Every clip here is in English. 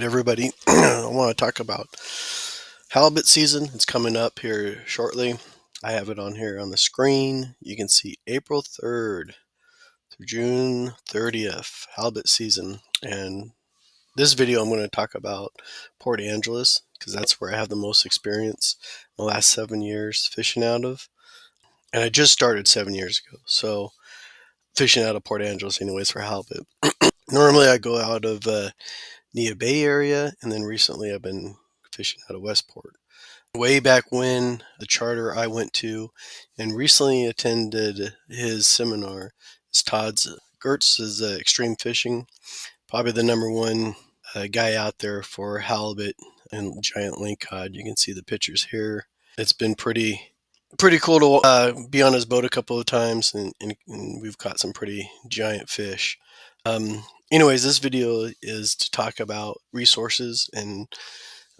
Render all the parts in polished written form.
everybody. I want to talk about halibut season. It's coming up here shortly. I have it on here on the screen. You can see April 3rd through June 30th, halibut season. And this video, I'm going to talk about Port Angeles because that's where I have the most experience in the last 7 years fishing out of. And I just started 7 years ago. So fishing out of Port Angeles anyways for halibut. Normally I go out of Nia Bay area, and then recently I've been fishing out of Westport. Way back when, the charter I went to and recently attended his seminar is Todd's. Gertz is Extreme Fishing, probably the number one guy out there for halibut and giant lingcod. You can see the pictures here. It's been pretty cool to be on his boat a couple of times, and we've caught some pretty giant fish. Anyways, this video is to talk about resources and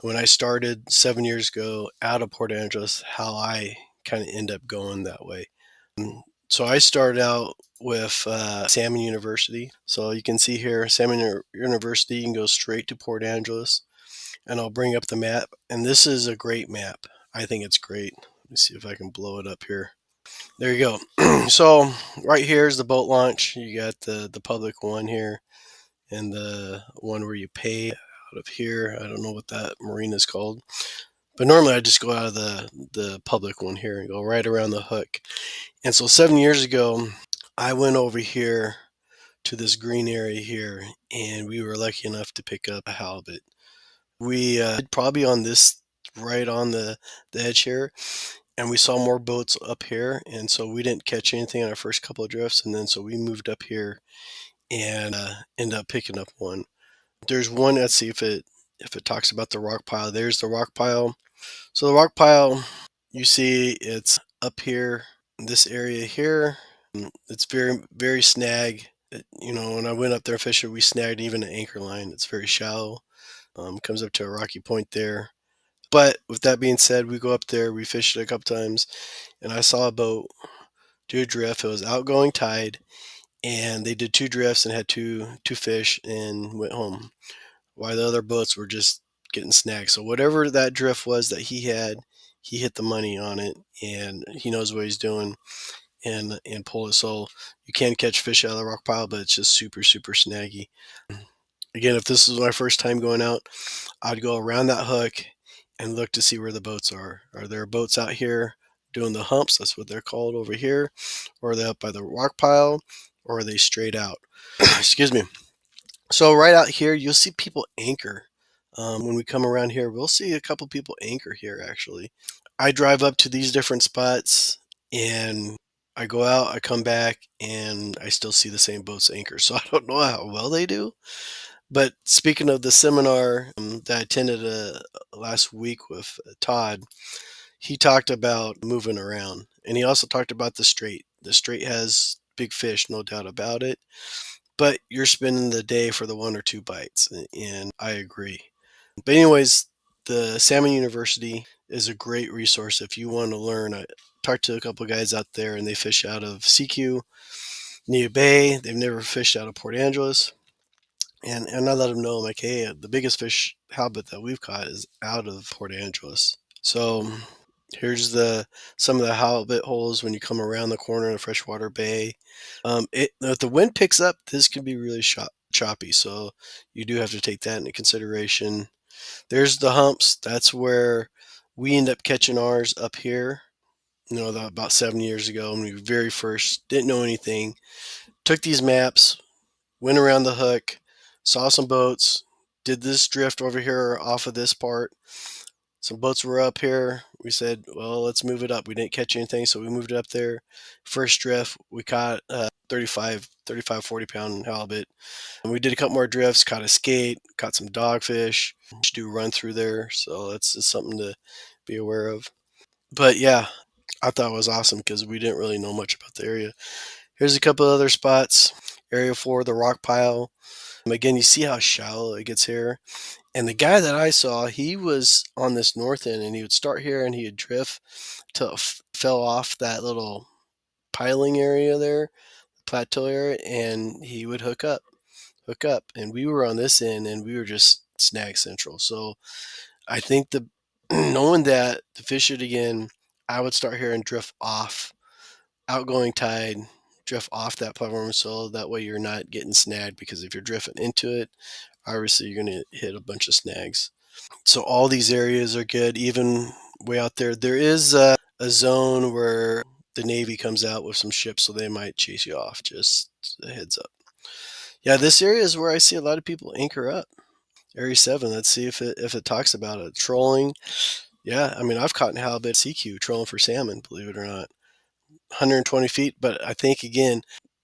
when I started 7 years ago out of Port Angeles, how I kind of end up going that way. So I started out with Salmon University. So you can see here, Salmon University, you can go straight to Port Angeles, and I'll bring up the map. And this is a great map. I think it's great. Let me see if I can blow it up here. There you go. So right here is the boat launch. You got the public one here and the one where you pay out of here. I don't know what that marina is called. But normally I just go out of the public one here and go right around the hook. And so 7 years ago, I went over here to this green area here, and we were lucky enough to pick up a halibut. We probably on this right on the edge here, and we saw more boats up here, and so we didn't catch anything on our first couple of drifts, and then so we moved up here and ended up picking up one. There's one. Let's see if it talks about the rock pile. There's the rock pile. So the rock pile, you see, it's up here in this area here. It's very snag. When I went up there fishing, we snagged even an anchor line. It's very shallow. Comes up to a rocky point there. But with that being said, we go up there, we fished it a couple times, and I saw a boat do a drift. It was outgoing tide, and they did two drifts and had two fish and went home, while the other boats were just getting snagged. So whatever that drift was that he had, he hit the money on it, and he knows what he's doing and pulled it. So you can catch fish out of the rock pile, but it's just super snaggy. Again, if this is my first time going out, I'd go around that hook and look to see where the boats are. Are there boats out here doing the humps? That's what they're called over here. Or are they up by the rock pile? Or are they straight out? Excuse me. So right out here, you'll see people anchor. When we come around here, we'll see a couple people anchor here, actually. I drive up to these different spots, and I go out, I come back, and I still see the same boats anchor. So I don't know how well they do. But speaking of the seminar that I attended last week with Todd, he talked about moving around. And he also talked about the strait. The strait has big fish, no doubt about it. But you're spending the day for the one or two bites, and I agree. But anyways, the Salmon University is a great resource if you want to learn. I talked to a couple of guys out there, and they fish out of CQ, Nia Bay. They've never fished out of Port Angeles. And I let them know, I'm like, hey, the biggest fish halibut that we've caught is out of Port Angeles. So here's some of the halibut holes when you come around the corner in a freshwater bay. If the wind picks up, this can be really choppy, so you do have to take that into consideration. There's the humps. That's where we end up catching ours up here. About 7 years ago when we very first didn't know anything. Took these maps, went around the hook, saw some boats, did this drift over here off of this part. Some boats were up here. We said, well, let's move it up. We didn't catch anything, so we moved it up there. First drift, we caught 35, 40-pound halibut. And we did a couple more drifts, caught a skate, caught some dogfish. Do run through there, so that's just something to be aware of. But yeah, I thought it was awesome because we didn't really know much about the area. Here's a couple other spots. Area 4, the rock pile. Again, you see how shallow it gets here. And the guy that I saw, he was on this north end, and he would start here and he would drift till it fell off that little piling area there, plateau area, and he would hook up. And we were on this end, and we were just snag central. So I think the knowing that to fish it again, I would start here and drift off outgoing tide, drift off that platform so that way you're not getting snagged, because if you're drifting into it, obviously you're going to hit a bunch of snags. So all these areas are good. Even way out there, there is a zone where the Navy comes out with some ships, so they might chase you off. Just a heads up. Yeah, this area is where I see a lot of people anchor up. Area 7. Let's see if it talks about it. Trolling. Yeah, I mean I've caught in halibut CQ trolling for salmon, believe it or not. 120 feet. But I think again,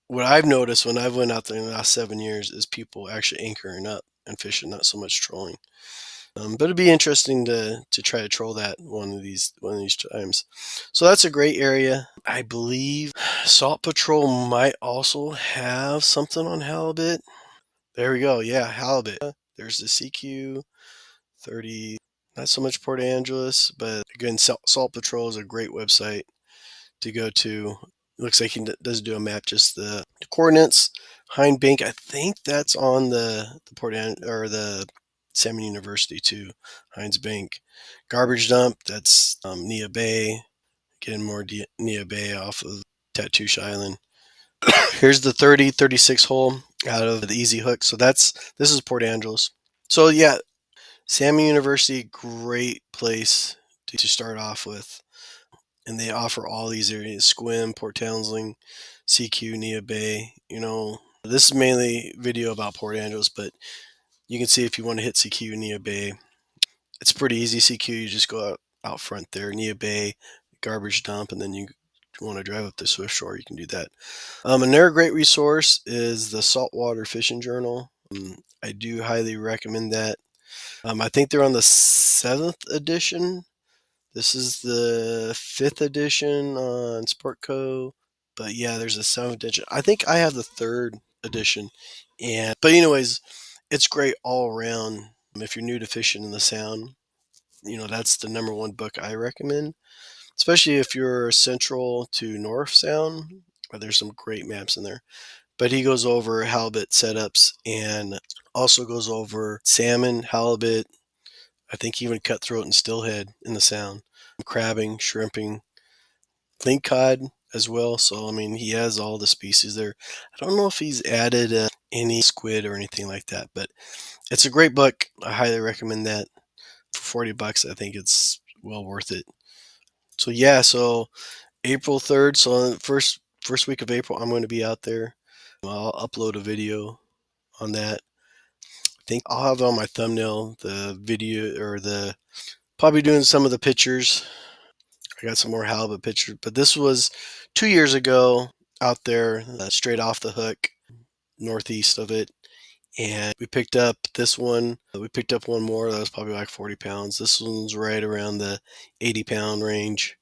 what I've noticed when I've went out there in the last 7 years is people actually anchoring up and fishing, not so much trolling. But it'd be interesting to try to troll that one of these times. So that's a great area. I believe Salt Patrol might also have something on halibut. There we go. Yeah, halibut. There's the CQ 30. Not so much Port Angeles, but again, Salt Patrol is a great website to go to. It looks like he does do a map, just the coordinates. Hind Bank, I think that's on the or the Salmon University too. Heinz Bank. Garbage Dump, that's Nia Bay. Getting more Nia Bay off of Tattoosh Island. Here's the 36 hole out of the Easy Hook. So this is Port Angeles. So yeah, Salmon University, great place to start off with. And they offer all these areas: Squim, Port Townsend, CQ, Nia Bay. This is mainly video about Port Angeles, but you can see if you want to hit CQ, Nia Bay, it's pretty easy. CQ, you just go out front there. Nia Bay, Garbage Dump, and then you want to drive up to Swift Shore, you can do that. Another great resource is the Saltwater Fishing Journal. I do highly recommend that. I think they're on the 7th edition. This is the 5th edition on Sportco, but yeah, there's a 7th edition. I think I have the 3rd edition, but anyways, it's great all around. If you're new to fishing in the Sound, that's the number one book I recommend, especially if you're central to North Sound. There's some great maps in there. But he goes over halibut setups and also goes over salmon, halibut. I think even cutthroat and stillhead in the Sound, crabbing, shrimping, link cod as well. So I mean, he has all the species there. I don't know if he's added any squid or anything like that, but it's a great book. I highly recommend that. For $40, I think it's well worth it. So yeah, so April 3rd. So first week of April, I'm going to be out there. I'll upload a video on that. I think I'll have on my thumbnail the video, or the probably doing some of the pictures. I got some more halibut pictures, but this was 2 years ago out there, straight off the hook, northeast of it. And we picked up this one. We picked up one more that was probably like 40 pounds. This one's right around the 80-pound range,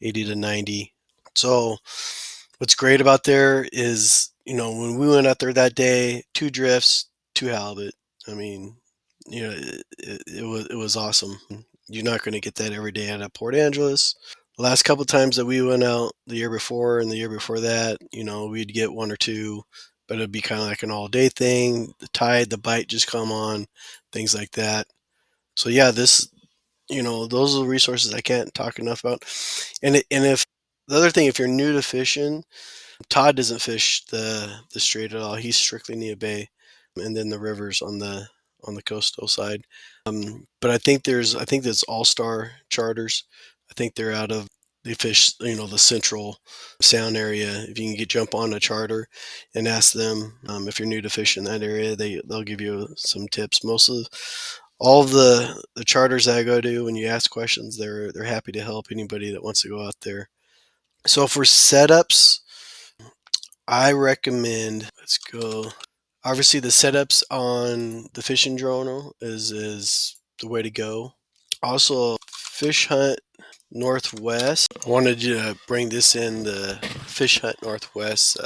80 to 90. So what's great about there is, when we went out there that day, 2 drifts, 2 halibut. I mean, it was awesome. You're not going to get that every day out of Port Angeles. The last couple times that we went out, the year before and the year before that, we'd get 1 or 2, but it'd be kind of like an all day thing. The tide, the bite just come on, things like that. So yeah, those are the resources I can't talk enough about. And if the other thing, if you're new to fishing, Todd doesn't fish the strait at all. He's strictly Nia Bay, and then the rivers on the coastal side. But I think that's All Star Charters. I think they fish the central Sound area. If you can jump on a charter and ask them, if you're new to fish in that area, they'll give you some tips. Most of all of the charters that I go to, when you ask questions, they're happy to help anybody that wants to go out there. So for setups, I recommend, let's go. Obviously, the setups on the fishing journal is the way to go. Also, Fish Hunt Northwest. I wanted to bring this in, the Fish Hunt Northwest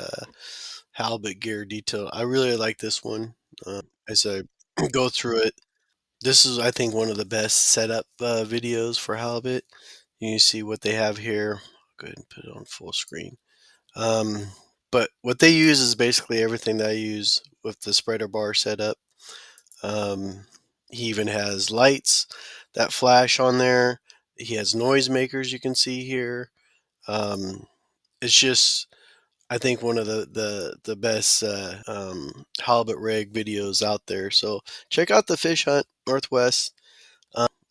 halibut gear detail. I really like this one. As I go through it, this is, I think, one of the best setup videos for halibut. You see what they have here. Go ahead and put it on full screen. Um, but what they use is basically everything that I use with the spreader bar setup. Um, He even has lights that flash on there. He has noise makers you can see here. Um, it's just, I think, one of the best halibut rig videos out there. So check out the Fish Hunt Northwest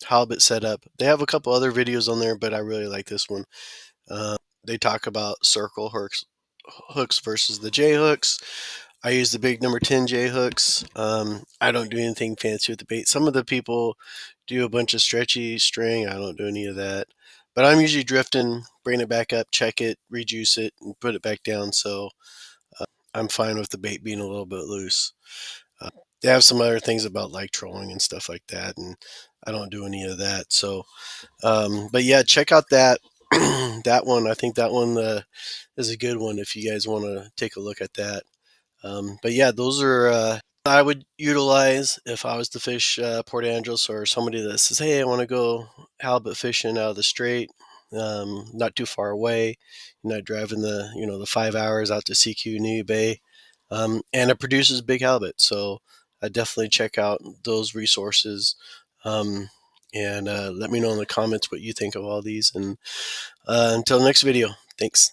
halibut setup. They have a couple other videos on there, but I really like this one. They talk about circle hooks versus the J hooks. I use the big number 10 J hooks. I don't do anything fancy with the bait. Some of the people do a bunch of stretchy string. I don't do any of that. But I'm usually drifting, bring it back up, check it, rejuice it, and put it back down. So I'm fine with the bait being a little bit loose. Uh, they have some other things about like trolling and stuff like that, and I don't do any of that. So, but yeah, check out that that one. I think that one is a good one if you guys want to take a look at that. But yeah, those are I would utilize if I was to fish Port Angeles, or somebody that says, "Hey, I want to go halibut fishing out of the strait, not too far away. You're not driving the 5 hours out to CQ New Bay, and it produces big halibut." So I definitely check out those resources. And let me know in the comments what you think of all these. And until next video, thanks.